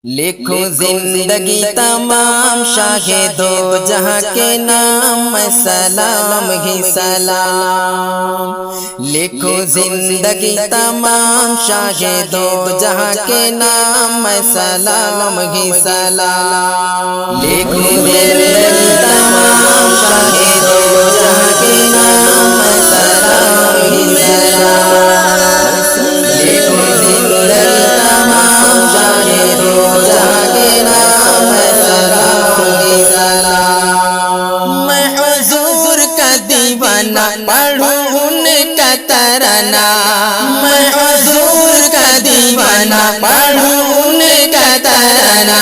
لکھو زندگی تمام شاہ دو جہاں کے نام میں سلام ہی سلام. لکھو زندگی تمام شاہ دو جہاں کے نام میں سلام ہی سلام. لکھو زندگی تمام شاہ دو جہاں کے نام میں سلام ہی سلام. لکھو زندگی تمام شاہ دو جہاں کے نام میں سلام ہی سلام. میں حضور کا دیوانہ پڑھوں ان کا ترانہ. میں حضور کا دیوانہ پڑھوں ان کا ترانہ.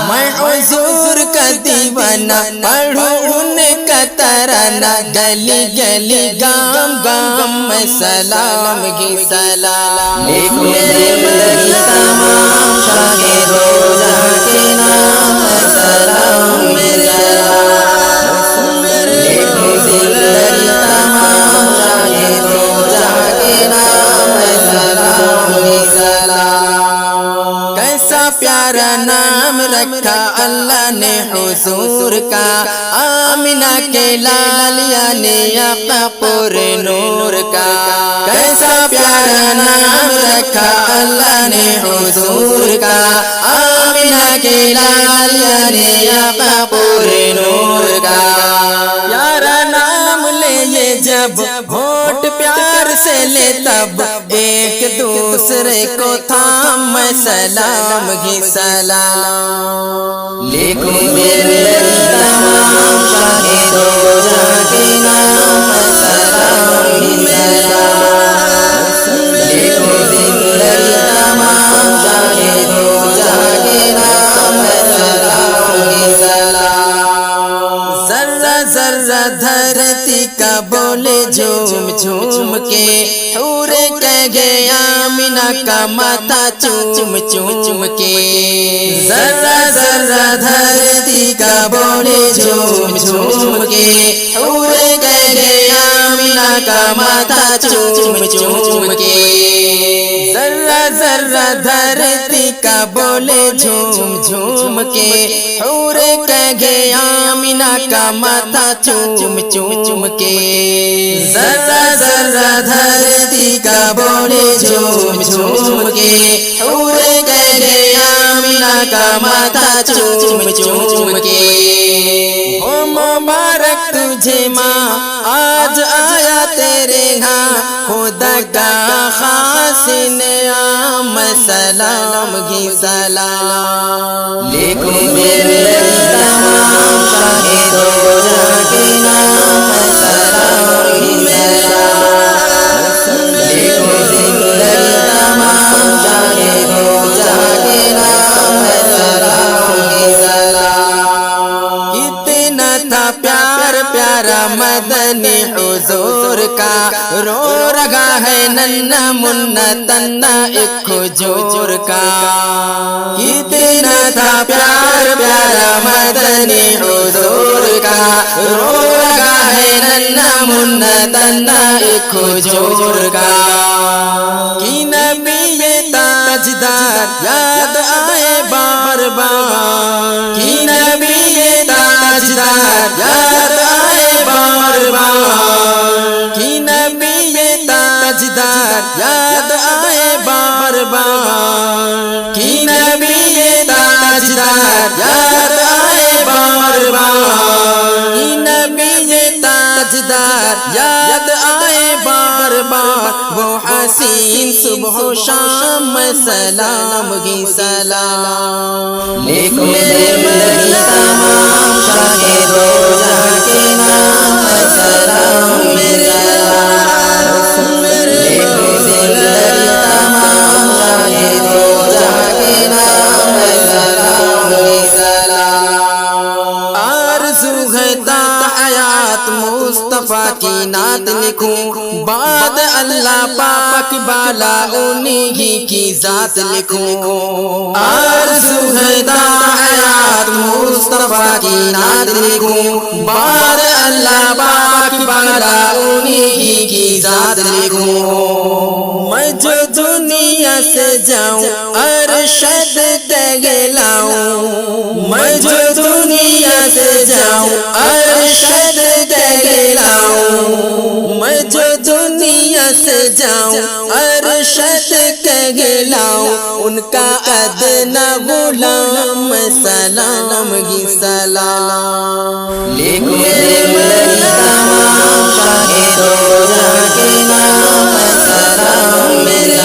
میں حضور کا دیوانہ پڑھوں ان کا ترانہ. گلی گلی گام گام میں سلام ہی سلام. لکھو زندگی تمام شاہ دو جہاں کے نام میں سلام ہی سلام. لکھو زندگی تمام شاہ دو جہاں کے نام میں سلام ہی سلام. کیسا پیارا نام رکھا اللہ نے حضور کا. آمنہ کے لال یعنی آقا پر نور کا. کیسا پیارا نام رکھا اللہ نے حضور کا. آمنہ کے لال یعنی آقا پر نور کا. پیارا نام لے یہ جب ہوٹ پیار سے لے تب ایک دوسرے کو تھام میں سلام ہی سلام. لکھو زندگی تمام شاہ دو جہاں کے نام میں سلام ہی سلام. لکھو زندگی تمام شاہ دو جہاں کے نام میں سلام ہی سلام. ذرہ ذرہ دھرتی کا بولے جھوم جھوم کے. حور کہہ گیا آمنہ کا ماتھا چوم چوم کے. ذرہ ذرہ دھرتی کا بولے جھوم جھوم کے. حور کہہ گیا آمنہ کا ماتھا چوم چوم کے. ذرہ ذرہ دھرتی کا بولے جھوم جھوم کے. حور کہہ گیا آمنہ کا ماتھا چوم چوم کے. ذرہ ذرہ دھرتی کا بولے جھوم جھوم کے. حور کہہ گیا آمنہ کا ماتھا چوم چوم کے. او مبارک تجھے ماں آج آیا تیرے ہاں. خدا کا خاص نعام سلام ہی سلام. لکھو زندگی تمام شاہ دو جہاں کے نام میں سلام ہی سلام. لکھو زندگی تمام شاہ دو جہاں کے نام میں سلام ہی سلام. کتنا تھا پیار پیارا مدنی حضور کا. رو رہا ہے ننھا منا تنا ایک کھجور کا. کتنا تھا پیار پیارا مدنی حضور کا. رو رہا ہے ننھا منا تنا ایک کھجور کا. کی نبی یہ تاجدار یاد آئے بار بار. کی نبی یہ تاجدار یاد آئے بار بار. کی نبی یہ تاجدار یاد آئے بار بار. کی نبی یہ تاجدار یاد آئے بار بار. کی نبی یہ تاجدار یاد آئے بار بار. وہ حسین صبح و شام میں سلام ہی سلام. لکھو زندگی تمام شاہ دو جہاں کے نام میں سلام ہی سلام. لکھو زندگی تمام شاہ دو جہاں کے نام میں سلام ہی سلام. آرزو ہے تا حیات مصطفیٰ کی نعت لکھوں. بعد اللہ پاک بالا انہی کی ذات لکھوں. آرزو ہے تا حیات مصطفیٰ کی نعت لکھوں. بعد اللہ پاک بالا انہی کی ذات لکھوں. میں جو دنیا سے جاؤں ارشد تگے لاؤں، میں جو دنیا سے جاؤں ارشد کہلاؤں، ان کا ادنا غلام میں سلام ہی سلام لکھو زندگی تمام شاہ دو جہاں کے نام میں سلام میرے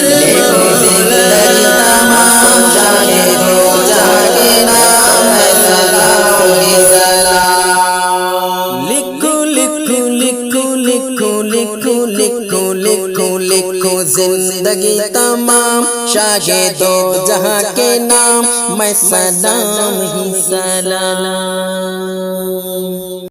لکھو زندگی تمام شاہ دو جہاں کے نام میں سلام ہی سلام لکھو لکھو لکھو لکھو لکھو لکھو لکھو لکھو زندگی تمام شاہ دو جہاں کے نام میں سلام ہی سلام